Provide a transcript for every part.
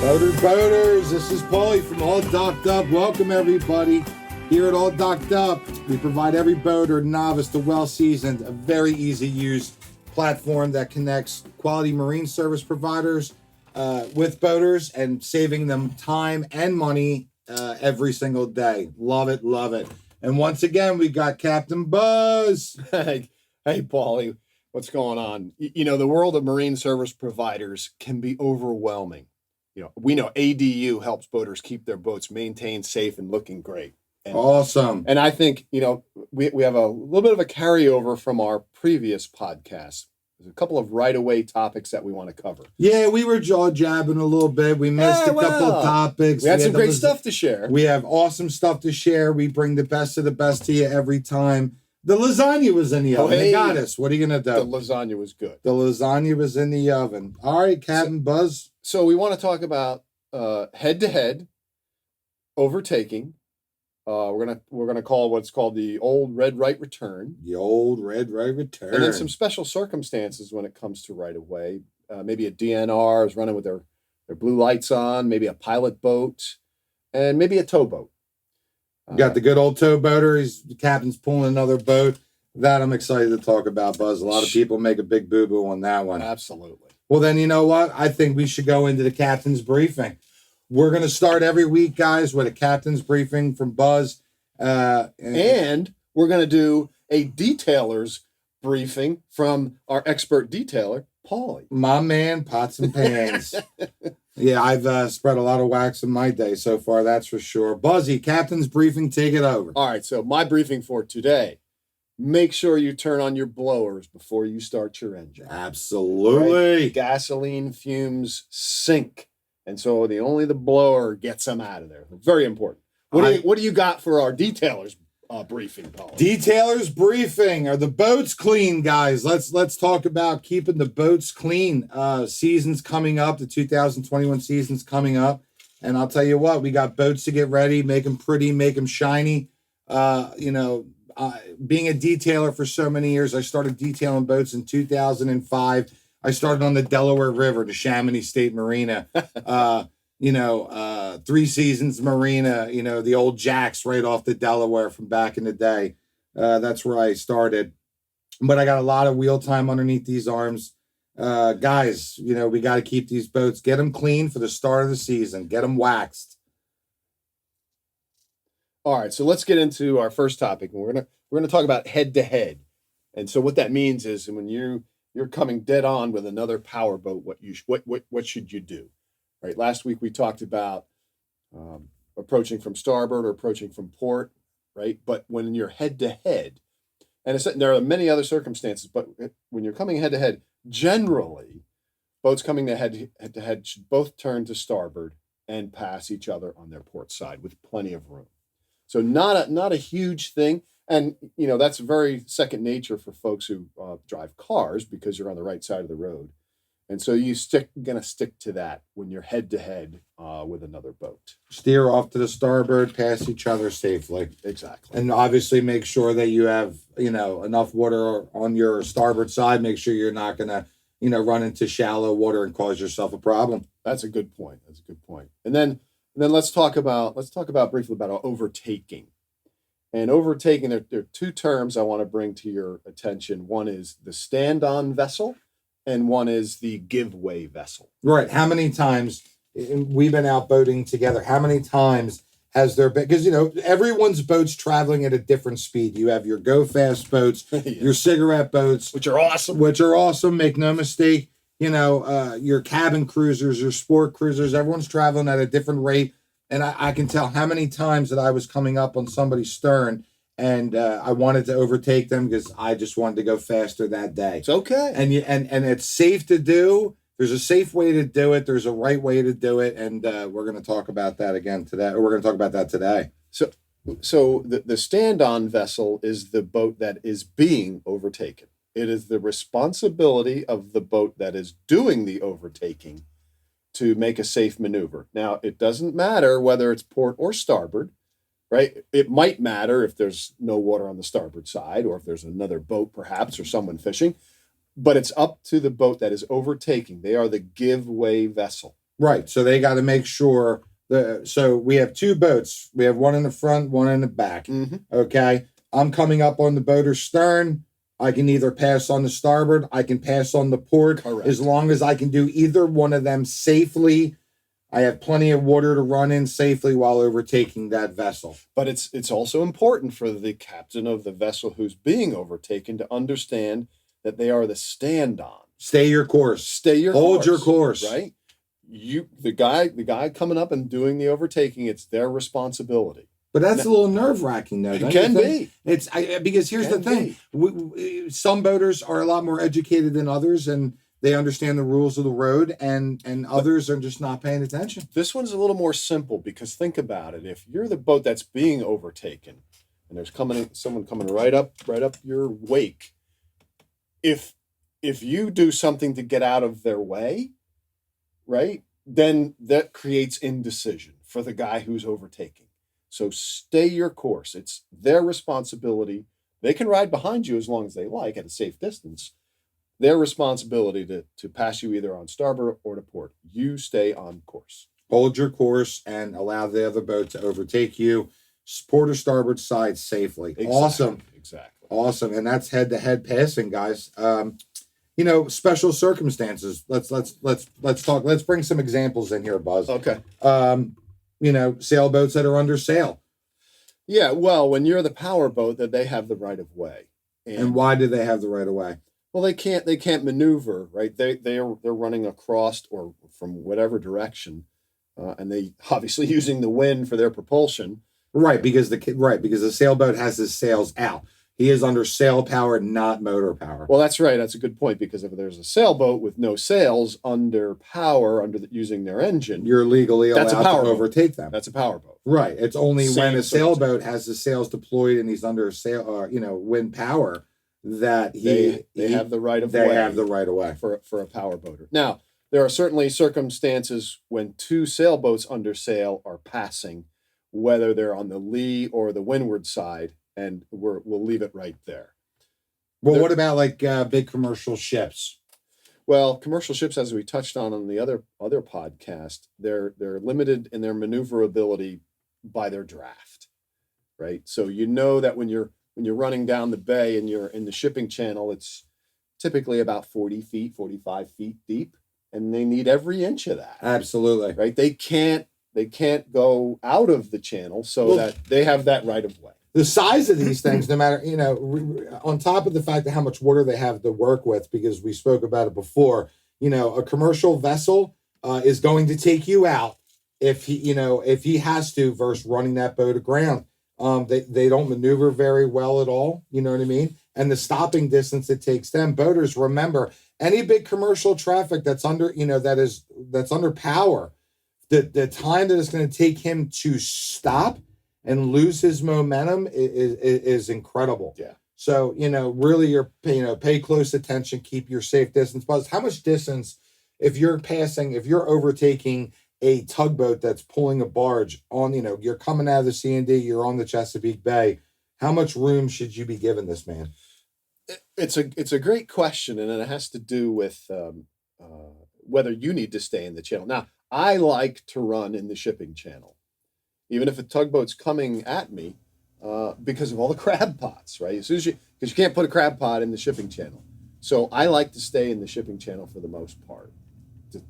Boaters, this is Pauly from All Docked Up. Welcome everybody. Here at All Docked Up, we provide every boater, novice to well-seasoned, a very easy-use platform that connects quality marine service providers with boaters and saving them time and money every single day. Love it, love it. And once again, we got Captain Buzz. Hey, Pauly, what's going on? You know, the world of marine service providers can be overwhelming. You know, we know ADU helps boaters keep their boats maintained, safe, and looking great. And, awesome. And I think, you know, we have a little bit of a carryover from our previous podcast. There's a couple of right-away topics that we want to cover. Yeah, we were jaw-jabbing a little bit. We missed a couple of topics. We had some great stuff to share. We have awesome stuff to share. We bring the best of the best to you every time. The lasagna was in the oven. They got us. What are you going to do? The lasagna was good. The lasagna was in the oven. All right, Captain Buzz. So we want to talk about head-to-head, overtaking. We're gonna call what's called the old red right return. The old red right return. And then some special circumstances when it comes to right of way. Maybe a DNR is running with their blue lights on. Maybe a pilot boat, and maybe a towboat. Got the good old towboater. The captain's pulling another boat. That I'm excited to talk about, Buzz. A lot of people make a big boo-boo on that one. Absolutely. Well, then you know what? I think we should go into the captain's briefing. We're going to start every week, guys, with a captain's briefing from Buzz. And we're going to do a detailer's briefing from our expert detailer, Pauly. My man, pots and pans. Yeah, I've spread a lot of wax in my day so far, that's for sure. Buzzy, captain's briefing, take it over. All right, so my briefing for today. Make sure you turn on your blowers before you start your engine. Absolutely. Right? Gasoline fumes sink. And so only the blower gets them out of there. Very important. What do you got for our detailers briefing, Paul? Detailers briefing. Are the boats clean, guys? Let's talk about keeping the boats clean. Season's coming up. The 2021 season's coming up. And I'll tell you what, we got boats to get ready, make them pretty, make them shiny. Being a detailer for so many years, I started detailing boats in 2005. I started on the Delaware River, the Chamonix State Marina, Three Seasons Marina, the old jacks right off the Delaware from back in the day. That's where I started. But I got a lot of wheel time underneath these arms. Guys, we got to keep these boats, get them clean for the start of the season, get them waxed. All right, so let's get into our first topic. We're gonna talk about head to head, and so what that means is when you're coming dead on with another power boat, what should you do? Right. Last week we talked about approaching from starboard or approaching from port. Right. But when you're head to head, and there are many other circumstances, but when you're coming head to head, generally, boats coming head to head should both turn to starboard and pass each other on their port side with plenty of room. So not a huge thing. And, that's very second nature for folks who drive cars because you're on the right side of the road. And so going to stick to that when you're head to head with another boat. Steer off to the starboard, pass each other safely. Exactly. And obviously make sure that you have, enough water on your starboard side. Make sure you're not going to, run into shallow water and cause yourself a problem. That's a good point. And then let's talk briefly about overtaking. And overtaking, there are two terms I want to bring to your attention. One is the stand-on vessel, and one is the give-way vessel. Right. How many times we've been out boating together? How many times has there been? Because, everyone's boat's traveling at a different speed. You have your go-fast boats, yeah. Your cigarette boats. Which are awesome. Make no mistake. Your cabin cruisers, your sport cruisers, everyone's traveling at a different rate. And I can tell how many times that I was coming up on somebody's stern and I wanted to overtake them because I just wanted to go faster that day. It's okay. And it's safe to do. There's a safe way to do it. There's a right way to do it. And we're going to talk about that again today. Or we're going to talk about that today. So the stand-on vessel is the boat that is being overtaken. It is the responsibility of the boat that is doing the overtaking to make a safe maneuver. Now, it doesn't matter whether it's port or starboard, right? It might matter if there's no water on the starboard side or if there's another boat perhaps or someone fishing, but it's up to the boat that is overtaking. They are the give-way vessel. Right. So they got to make sure so we have two boats. We have one in the front, one in the back. Mm-hmm. Okay. I'm coming up on the boater's stern. I can either pass on the starboard, I can pass on the port. Correct. As long as I can do either one of them safely, I have plenty of water to run in safely while overtaking that vessel. But it's also important for the captain of the vessel who's being overtaken to understand that they are the stand-on. Stay your course. Stay your Hold course. your course. Right? The guy coming up and doing the overtaking, it's their responsibility. But that's a little nerve-wracking, though. It can be. Because here's the thing: some boaters are a lot more educated than others, and they understand the rules of the road, and others are just not paying attention. This one's a little more simple because think about it: if you're the boat that's being overtaken, and there's someone coming right up your wake, if you do something to get out of their way, right, then that creates indecision for the guy who's overtaking. So stay your course. It's their responsibility. They can ride behind you as long as they like at a safe distance. Their responsibility to pass you either on starboard or to port. You stay on course. Hold your course and allow the other boat to overtake you. Port or starboard side safely. Exactly. Awesome. Exactly. Awesome. And that's head-to-head passing, guys. Special circumstances. Let's talk. Let's bring some examples in here, Buzz. Okay. Sailboats that are under sail. Yeah, well, when you're the power boat, that they have the right of way. And why do they have the right of way? Well, they can't maneuver, right? They're running across or from whatever direction, and they obviously using the wind for their propulsion. Right, because the sailboat has his sails out. He is under sail power, not motor power. Well, that's right. That's a good point, because if there's a sailboat with no sails under power, using their engine, you're legally allowed to overtake them. That's a power boat. Right. It's only when a sailboat has the sails deployed and he's under sail, wind power, that they have the right of way. They have the right of way for a power boater. Now, there are certainly circumstances when two sailboats under sail are passing, whether they're on the lee or the windward side, and we'll leave it right there. Well, what about like big commercial ships? Well, commercial ships, as we touched on the other podcast, they're limited in their maneuverability by their draft, right? So that when you're running down the bay and you're in the shipping channel, it's typically about 40 feet, 45 feet deep, and they need every inch of that. Absolutely. Right? They can't go out of the channel, so that they have that right of way. The size of these things, no matter, on top of the fact of how much water they have to work with, because we spoke about it before, a commercial vessel is going to take you out if he has to, versus running that boat aground. They don't maneuver very well at all. You know what I mean? And the stopping distance it takes them. Boaters, remember, any big commercial traffic that's under, that's under power, the time that it's going to take him to stop and lose his momentum is incredible. Yeah. So, really pay close attention, keep your safe distance. Buzz, how much distance, if you're overtaking a tugboat that's pulling a barge on, you're coming out of the C&D, you're on the Chesapeake Bay, how much room should you be giving this man? It's a great question, and it has to do with whether you need to stay in the channel. Now, I like to run in the shipping channel, even if a tugboat's coming at me, because of all the crab pots, right? Because you can't put a crab pot in the shipping channel. So I like to stay in the shipping channel for the most part,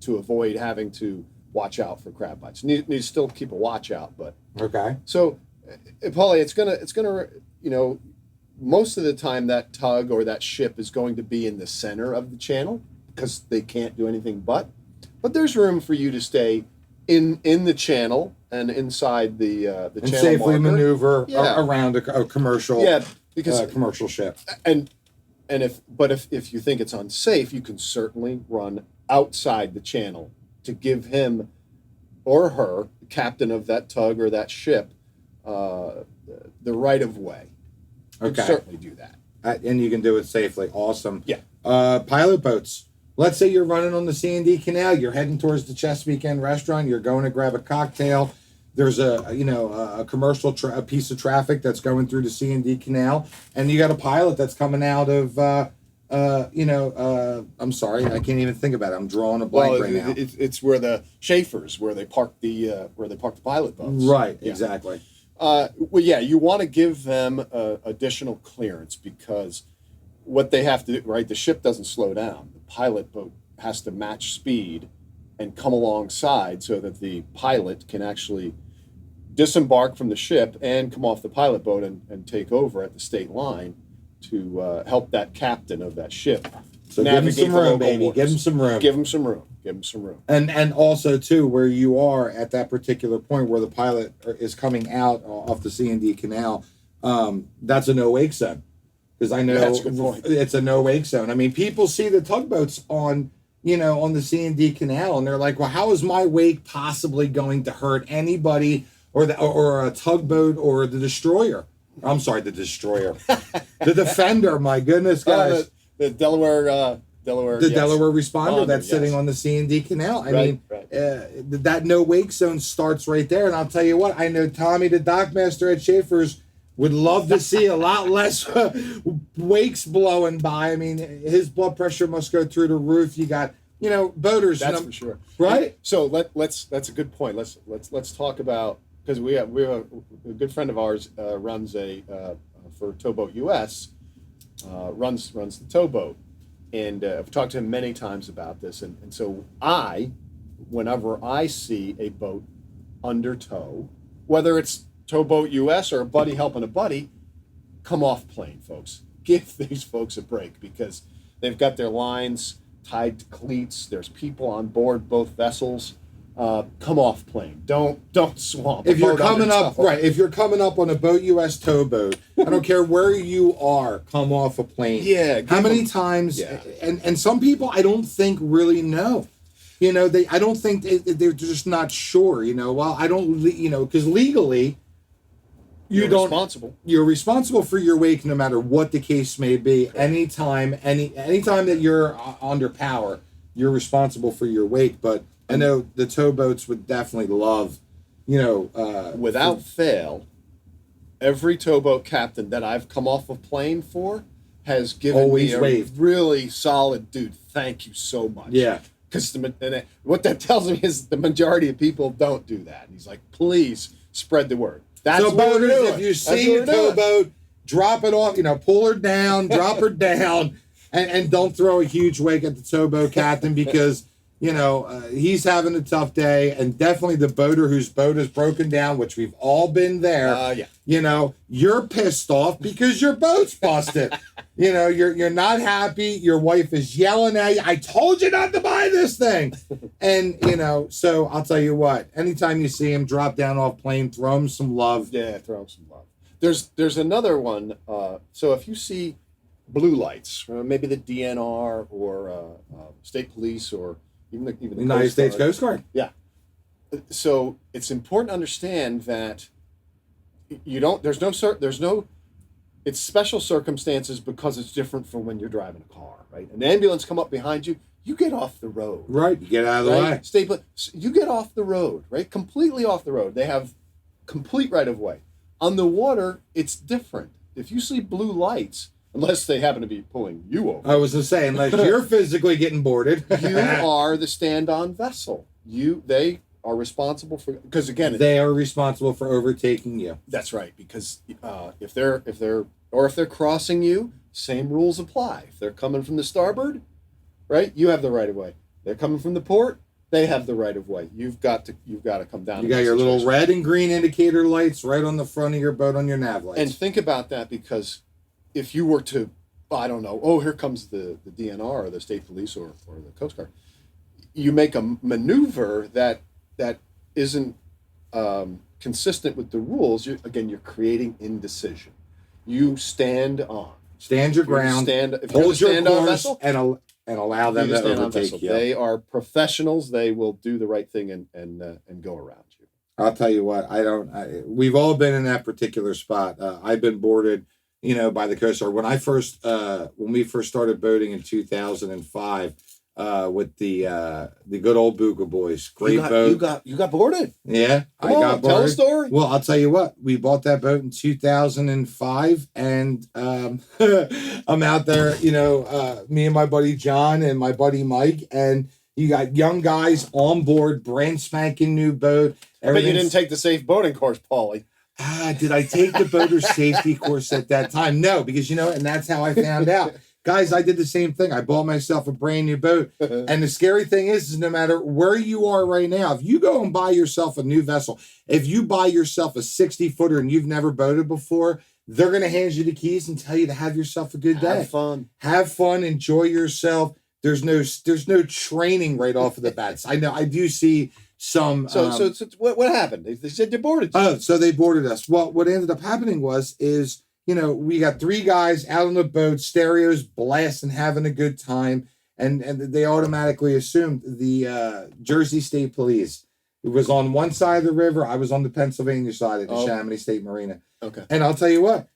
to avoid having to watch out for crab pots. Need to still keep a watch out, but okay. So, Pauly, it's gonna most of the time that tug or that ship is going to be in the center of the channel because they can't do anything but there's room for you to stay in the channel and inside the channel and safely marker. Maneuver around a commercial commercial ship. And if you think it's unsafe, you can certainly run outside the channel to give him or her, the captain of that tug or that ship, the right of way. You can certainly do that. And you can do it safely. Awesome. Yeah. Pilot boats. Let's say you're running on the C&D Canal. You're heading towards the Chesapeake End restaurant. You're going to grab a cocktail. There's a commercial a piece of traffic that's going through the C&D Canal, and you got a pilot that's coming out of I'm sorry, I can't even think about it. I'm drawing a blank right now. It's where the Schaefer's, where they park the pilot boats. Right, Yeah. exactly. You want to give them additional clearance, because what they have to do, right? The ship doesn't slow down. The pilot boat has to match speed and come alongside so that the pilot can actually disembark from the ship and come off the pilot boat and take over at the state line to help that captain of that ship So give him some room, baby. waters. Give him some room. Give him some room. Give him some room. And also too, where you are at that particular point where the pilot is coming out off the C&D Canal, that's a no wake zone. Because I know That's a good point. It's a no wake zone. I mean, people see the tugboats on the C&D Canal, and they're like, well, how is my wake possibly going to hurt anybody, or a tugboat, or the destroyer? I'm sorry, the destroyer, the Defender. My goodness, guys, The Delaware Delaware responder that's sitting yes. on the C&D Canal. I Right, mean, right. That no wake zone starts right there. And I'll tell you what, I know Tommy, the dockmaster at Schaefer's, would love to see a lot less wakes blowing by. I mean, his blood pressure must go through the roof. You got, boaters. That's for sure. Right? So let's that's a good point. Let's talk about, because we have a good friend of ours runs for Towboat US, runs the towboat, and I've talked to him many times about this, and so whenever I see a boat under tow, whether it's Towboat US or a buddy helping a buddy, come off plane, folks. Give these folks a break, because they've got their lines tied to cleats. There's people on board both vessels. Come off plane. Don't swamp. If you're coming up, right, if you're coming up on a Boat US towboat, I don't care where you are, come off a plane. Yeah. How many times? Yeah. And some people I don't think really know. I don't think they're just not sure. Well, I don't. Because legally, you're responsible for your wake, no matter what the case may be. Anytime that you're under power, you're responsible for your wake. But I know the towboats would definitely love, without fail, every towboat captain that I've come off a plane for has given Always me a waved. really solid, dude, thank you so much. Yeah. Because what that tells me is the majority of people don't do that. And he's like, please spread the word. That's So what we're boaters, doing. if you That's see a what we're doing. towboat, drop it off, pull her down, drop her down, and don't throw a huge wake at the towboat captain, because he's having a tough day. And definitely the boater whose boat is broken down, which we've all been there. Yeah. You're pissed off because your boat's busted. You're not happy. Your wife is yelling at you. I told you not to buy this thing. And so I'll tell you what. Anytime you see him drop down off plane, throw him some love. Yeah, throw him some love. There's another one. So if you see blue lights, maybe the DNR or state police, or even the United States Coast Guard. Yeah. So it's important to understand that it's special circumstances, because it's different from when you're driving a car, right? An ambulance come up behind you, you get off the road. Right, you get out of the way. You get off the road, right? Completely off the road. They have complete right of way. On the water, it's different. If you see blue lights, unless they happen to be pulling you over. I was going to say, unless you're physically getting boarded. You are the stand-on vessel. They are responsible for, because again, they are responsible for overtaking you. That's right, because if they're crossing you, same rules apply. If they're coming from the starboard, right, you have the right of way. They're coming from the port, they have the right of way. You've got to come down. You got your little red and green indicator lights right on the front of your boat on your nav lights. And think about that, because if you were to, I don't know, here comes the DNR or the state police or the Coast Guard, you make a maneuver that isn't consistent with the rules. You're creating indecision. You stand your ground, hold your course, and allow them to overtake you. They are professionals. They will do the right thing and go around you. I'll tell you what, we've all been in that particular spot. I've been boarded, by the Coast Guard. When we first started boating in 2005, with the good old Buka Boys. Great boat. You got boarded. Yeah, Come on, tell a story. Well, I'll tell you what. We bought that boat in 2005, and I'm out there. Me and my buddy John and my buddy Mike, and you got young guys on board, brand spanking new boat. But you didn't take the safe boating course, Pauly. Did I take the boater safety course at that time? No, because and that's how I found out. Guys, I did the same thing. I bought myself a brand new boat. And the scary thing is no matter where you are right now, if you go and buy yourself a new vessel, if you buy yourself a 60-footer and you've never boated before, they're going to hand you the keys and tell you to have yourself a good day. Have fun, enjoy yourself. There's no training right off of the bats. I know I do see some. So what happened? They said they boarded you. Oh, so they boarded us. Well, what ended up happening is we got 3 guys out on the boat, stereos blasting, having a good time, and they automatically assumed the Jersey State Police. It was on one side of the river. I was on the Pennsylvania side of the Chamonix State Marina. Okay. And I'll tell you what,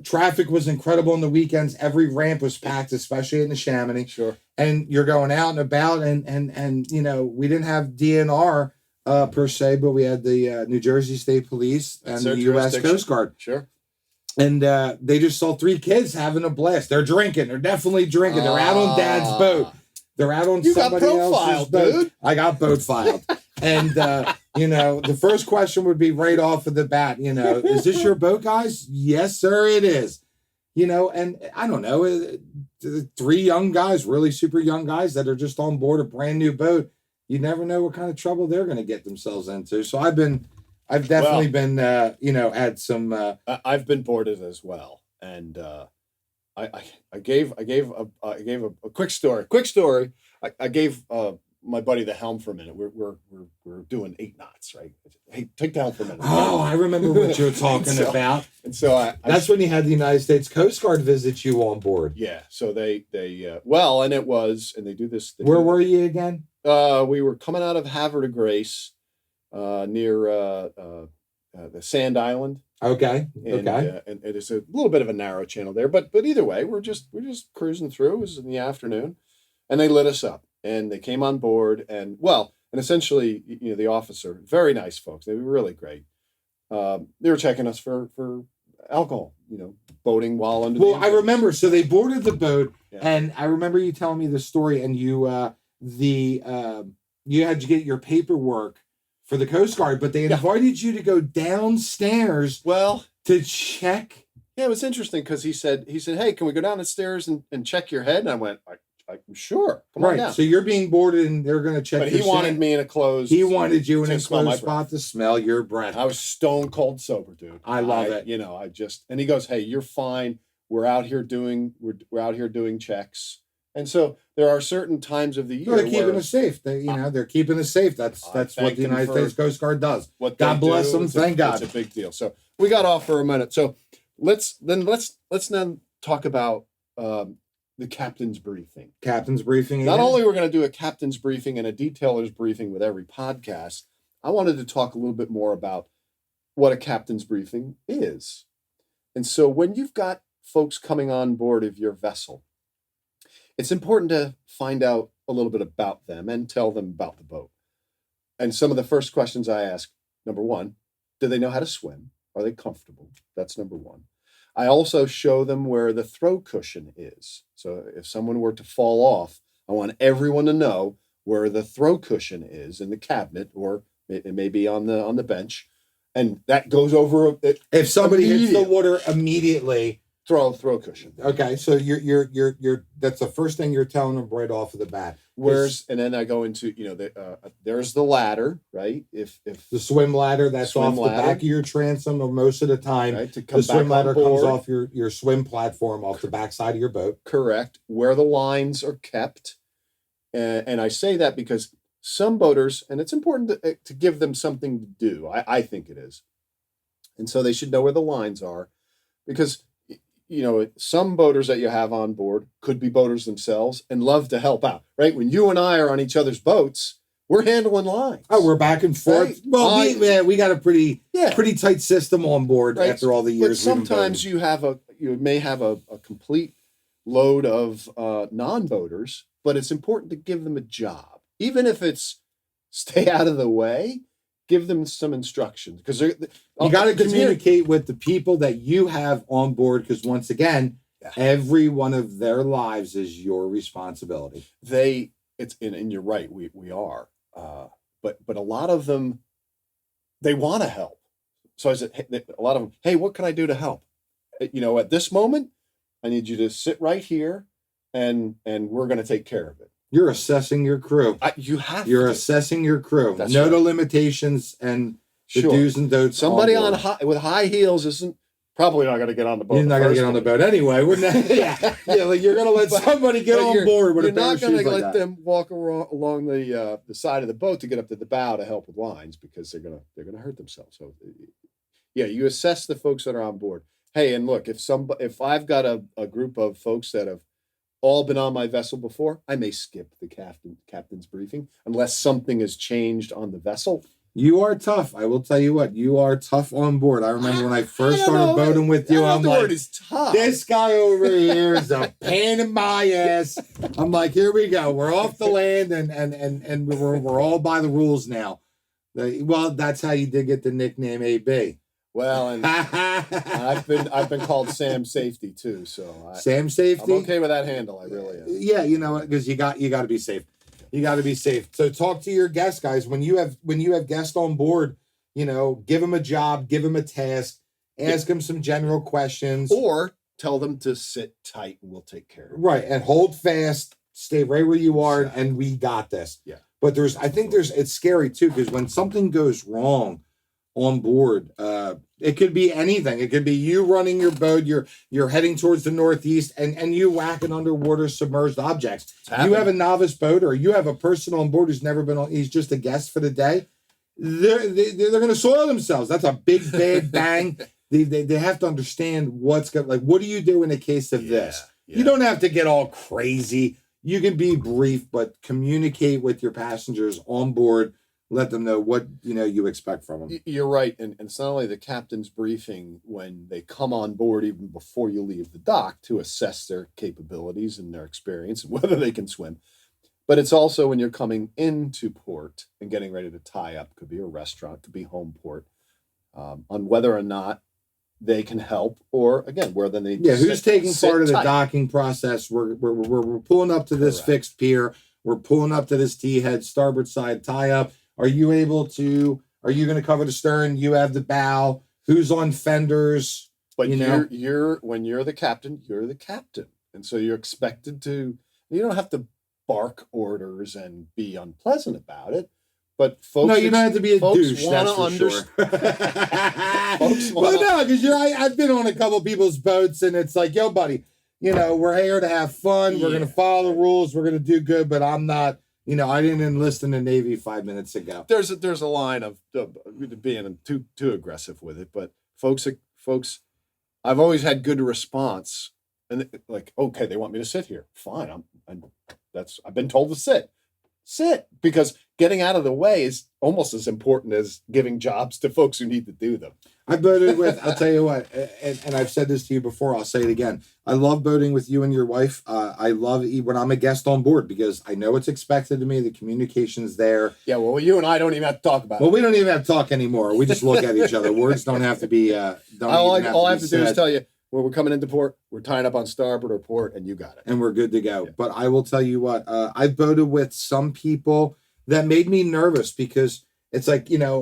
traffic was incredible on the weekends. Every ramp was packed, especially in the Chamonix. Sure. And you're going out and about, and we didn't have DNR per se, but we had the New Jersey State Police and the U.S. Coast Guard. Sure. And they just saw 3 kids having a blast. They're drinking. They're definitely drinking. They're out on Dad's boat. They're out on somebody else's boat. Dude. I got boat filed. And, the first question would be right off of the bat, is this your boat, guys? Yes, sir, it is. And I don't know, 3 young guys, really super young guys that are just on board a brand new boat. You never know what kind of trouble they're going to get themselves into. So I've definitely been, had some. I've been boarded as well, and I gave a quick story. I gave my buddy the helm for a minute. We're doing 8 knots, right? Hey, take the helm for a minute. Oh, I remember what you were talking about. And so that's when you had the United States Coast Guard visit you on board. Yeah. So they and they do this. Where were you again? We were coming out of Havre de Grace. Near the Sand Island. Okay. And it is a little bit of a narrow channel there, but either way, we're just cruising through. It was in the afternoon, and they lit us up, and they came on board, and essentially, the officer, very nice folks. They were really great. They were checking us for alcohol, boating while under. Well, I remember. So they boarded the boat, and I remember you telling me the story, and you you had to get your paperwork for the Coast Guard, but they invited you to go downstairs. To check. Yeah, it was interesting because he said, "Hey, can we go down the stairs and check your head?" And I went, "I'm sure. Come on down." So you're being boarded, and they're going to check. But he wanted me in a closed. He wanted you in a closed spot to smell your breath. I was stone cold sober, dude. I love it. And he goes, "Hey, you're fine. We're out here doing checks." And so there are certain times of the year they're keeping us safe. They're keeping us safe. That's what the United States Coast Guard does. God bless them. Thank God. It's a big deal. So we got off for a minute. So let's then talk about the captain's briefing. Captain's briefing. Not only we're going to do a captain's briefing and a detailer's briefing with every podcast, I wanted to talk a little bit more about what a captain's briefing is. And so when you've got folks coming on board of your vessel, it's important to find out a little bit about them and tell them about the boat. And some of the first questions I ask, number 1, do they know how to swim? Are they comfortable? That's number 1. I also show them where the throw cushion is. So if someone were to fall off, I want everyone to know where the throw cushion is in the cabinet, or it may be on the bench. And that goes over it. If somebody hits the water immediately, throw cushion. Okay, so you're that's the first thing you're telling them right off of the bat. And then I go into there's the ladder, right? If the swim ladder, that's off the back of your transom, or most of the time, right, to come the swim back ladder comes off your swim platform off the back side of your boat. Correct. Where the lines are kept, and I say that because some boaters, and it's important to give them something to do. I think it is, and so they should know where the lines are, because some boaters that you have on board could be boaters themselves and love to help out, right? When you and I are on each other's boats, we're handling lines. Oh, we're back and forth. Right? Well, we got a pretty tight system on board, right, after all the years. But sometimes you may have a complete load of non-boaters, but it's important to give them a job, even if it's stay out of the way. Give them some instructions, because you got to communicate with the people that you have on board, because once again, every one of their lives is your responsibility. And you're right, we are, but a lot of them, they want to help. So I said, hey, a lot of them, hey, what can I do to help? At this moment, I need you to sit right here, and we're going to take care of it. You're assessing your crew. You're assessing your crew. That's know right. the limitations and the do's and don'ts. Somebody with high heels isn't probably not going to get on the boat. You're not going to get on the boat anyway, wouldn't it? Yeah. Like you're going to let somebody get on board with a pair of shoes like that. You're not going to let them walk along the side of the boat to get up to the bow to help with lines, because they're going to hurt themselves. So, yeah, you assess the folks that are on board. Hey, and look, if I've got a group of folks that have all been on my vessel before, I may skip the captain's briefing unless something has changed on the vessel. You are tough. I will tell you what, you are tough on board. I remember when I first started boating with you, I'm like, this guy over here is a pain in my ass. I'm like, here we go. We're off the land, and we're all by the rules now. Well, that's how you did get the nickname AB. Well, and I've been called Sam Safety too, so Sam Safety. I'm okay with that handle. I really am. Yeah, you know what? Because you got to be safe. You got to be safe. So talk to your guests, guys. When you have guests on board, give them a job, give them a task, ask them some general questions, or tell them to sit tight and we'll take care of it. Right, and hold fast, stay right where you are, and we got this. Yeah. But it's scary too, because when something goes wrong on board, it could be anything. It could be you running your boat, you're heading towards the northeast, and you whacking underwater submerged objects. You have a novice boater, or you have a person on board who's never been on, he's just a guest for the day. They're going to soil themselves. That's a big bad bang. They have to understand what do you do in a case of this? Yeah. You don't have to get all crazy. You can be brief, but communicate with your passengers on board. Let them know what you expect from them. You're right, and it's not only the captain's briefing when they come on board, even before you leave the dock, to assess their capabilities and their experience and whether they can swim, but it's also when you're coming into port and getting ready to tie up. Could be a restaurant, could be home port, on whether or not they can help, or again, where then they who's taking part of the docking process. We're pulling up to this fixed pier. We're pulling up to this T head, starboard side tie up. Are you going to cover the stern? You have the bow. Who's on fenders? But you're when you're the captain, you're the captain. And so you're expected to, you don't have to bark orders and be unpleasant about it. But folks, no, you don't have to be a douche. That's for sure. Well, no, because I've been on a couple of people's boats, and it's like, yo, buddy, we're here to have fun. We're going to follow the rules. We're going to do good, but I'm not. I didn't enlist in the Navy 5 minutes ago. There's a line of being too aggressive with it, but folks, I've always had good response, and like, okay, they want me to sit here. Fine, I've been told to sit, because getting out of the way is almost as important as giving jobs to folks who need to do them. I boated with, I'll tell you what, and I've said this to you before, I'll say it again. I love boating with you and your wife. I love when I'm a guest on board, because I know it's expected of me. The communication's there. Yeah, well, you and I don't even have to talk about it. Well, we don't even have to talk anymore. We just look at each other. Words don't have to be, all I have to do is tell you, when we're coming into port, we're tying up on starboard or port, and you got it. And we're good to go. Yeah. But I will tell you what, I've boated with some people that made me nervous, because it's like, I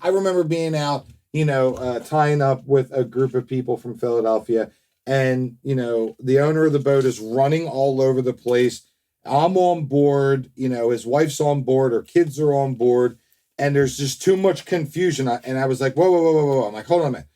remember being out, tying up with a group of people from Philadelphia, and, the owner of the boat is running all over the place. I'm on board, his wife's on board, her kids are on board, and there's just too much confusion. And I was like, whoa. I'm like, hold on a minute.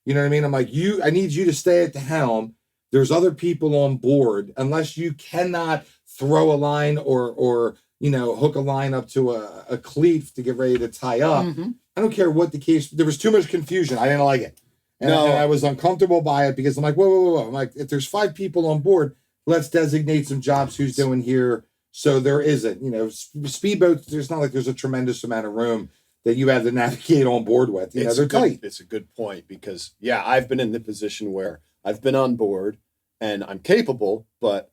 You know what I mean? I'm like, I need you to stay at the helm. There's other people on board, unless you cannot throw a line or hook a line up to a cleat to get ready to tie up. Mm-hmm. I don't care what the case. There was too much confusion. I didn't like it. And I was uncomfortable by it, because I'm like, whoa. I'm like, if there's 5 people on board, let's designate some jobs who's doing here. So there isn't, speedboats, there's not like there's a tremendous amount of room that you have to navigate on board with. They're tight. It's a good point, because I've been in the position where I've been on board and I'm capable, but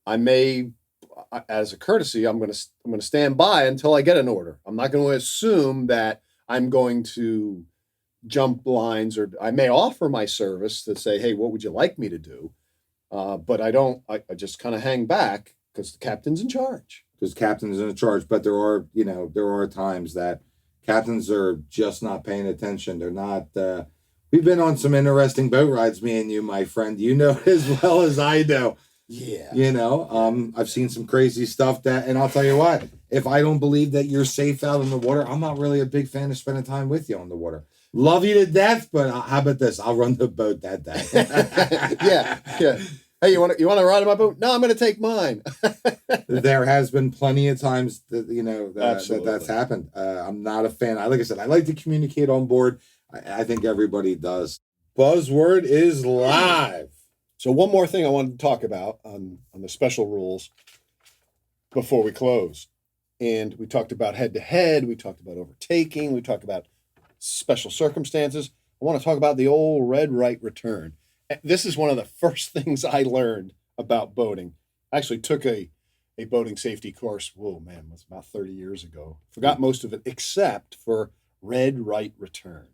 I may, as a courtesy, I'm going to stand by until I get an order. I'm not going to assume that I'm going to jump lines, or I may offer my service to say, hey, what would you like me to do? But I don't. I just kind of hang back because the captain's in charge. Because captain's in charge, but there are times that captains are just not paying attention. They're not. We've been on some interesting boat rides, me and you, my friend. You know as well as I know. Yeah. I've seen some crazy stuff and I'll tell you what, if I don't believe that you're safe out in the water, I'm not really a big fan of spending time with you on the water. Love you to death, but how about this? I'll run the boat that day. Yeah. Hey, you want to ride on my boat? No, I'm going to take mine. There has been plenty of times that that's happened. I'm not a fan. Like I said, I like to communicate on board. I think everybody does. Buzzword is live. So one more thing I wanted to talk about on the special rules before we close. And we talked about head-to-head. We talked about overtaking. We talked about special circumstances. I want to talk about the old red right return. This is one of the first things I learned about boating. I actually took a boating safety course. Whoa, man, it was about 30 years ago. Forgot most of it except for red right return.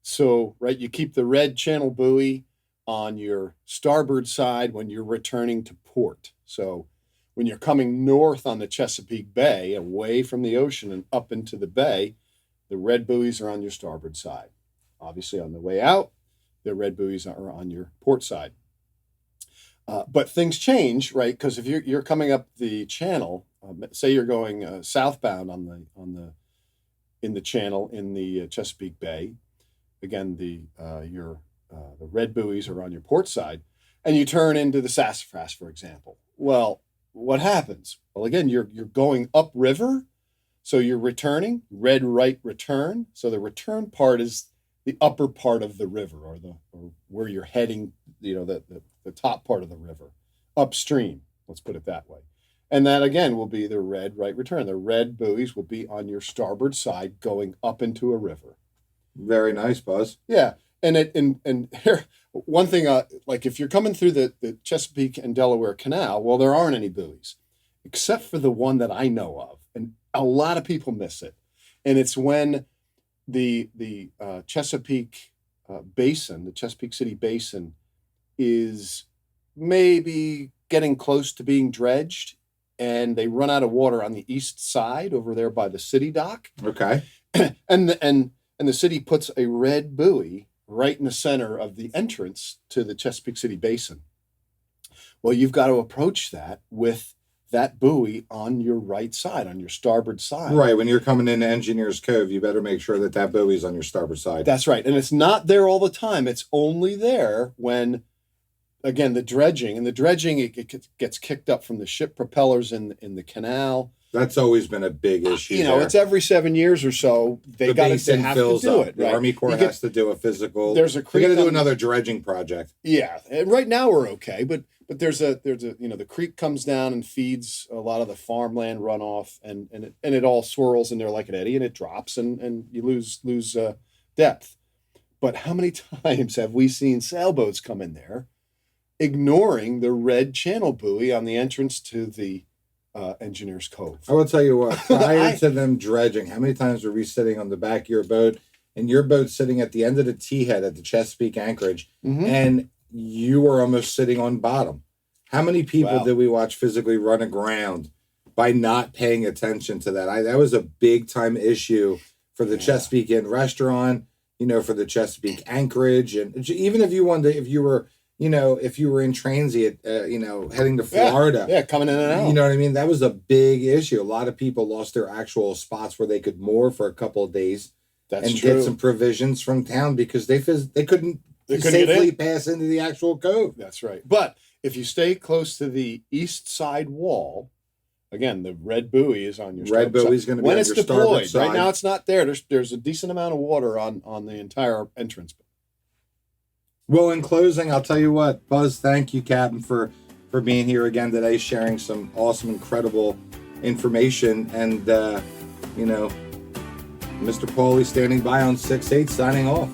So, right, you keep the red channel buoy on your starboard side when you're returning to port. So when you're coming north on the Chesapeake Bay, away from the ocean and up into the bay, the red buoys are on your starboard side. Obviously, on the way out, the red buoys are on your port side. But things change, right? Because if you're coming up the channel, say you're going southbound in the channel in the Chesapeake Bay, again the red buoys are on your port side, and you turn into the sassafras, for example. Well, what happens? Well, again, you're going upriver, so you're returning, red right return. So the return part is the upper part of the river, or where you're heading, the top part of the river, upstream. Let's put it that way. And that again will be the red right return. The red buoys will be on your starboard side, going up into a river. Very nice, Buzz. Yeah. And here, one thing, like if you're coming through the Chesapeake and Delaware Canal, well, there aren't any buoys, except for the one that I know of, and a lot of people miss it. And it's when the Chesapeake Basin, the Chesapeake City Basin, is maybe getting close to being dredged, and they run out of water on the east side over there by the city dock. Okay. And the city puts a red buoy right in the center of the entrance to the Chesapeake City Basin. Well, you've got to approach that with that buoy on your right side, on your starboard side. Right. When you're coming into Engineers Cove, you better make sure that buoy is on your starboard side. That's right. And it's not there all the time. It's only there when, again, the dredging. And the dredging, it gets kicked up from the ship propellers in the canal. That's always been a big issue. It's every 7 years or so they have to do it. The right? Army Corps has to do a physical. There's a creek. They got to do another dredging project. Yeah, and right now we're okay, but there's a the creek comes down and feeds a lot of the farmland runoff, and it all swirls in there like an eddy, and it drops, and you lose depth. But how many times have we seen sailboats come in there, ignoring the red channel buoy on the entrance to the Engineers Cove? I will tell you what, prior to them dredging, how many times were we sitting on the back of your boat, and your boat's sitting at the end of the T-head at the Chesapeake anchorage, and you were almost sitting on bottom? How many people did we watch physically run aground by not paying attention to that? That was a big time issue for the Chesapeake Inn restaurant, for the Chesapeake anchorage, and even if you were in transit, heading to Florida. Yeah, coming in and out. You know what I mean? That was a big issue. A lot of people lost their actual spots where they could moor for a couple of days get some provisions from town because they couldn't safely pass into the actual cove. That's right. But if you stay close to the east side wall, again, the red buoy is on your red buoy is going to be when on it's your deployed. Side. Right now, it's not there. There's a decent amount of water on the entire entrance. Well, in closing, I'll tell you what, Buzz, thank you, Captain, for being here again today, sharing some awesome, incredible information. And, Mr. Pauly standing by on 6-8, signing off.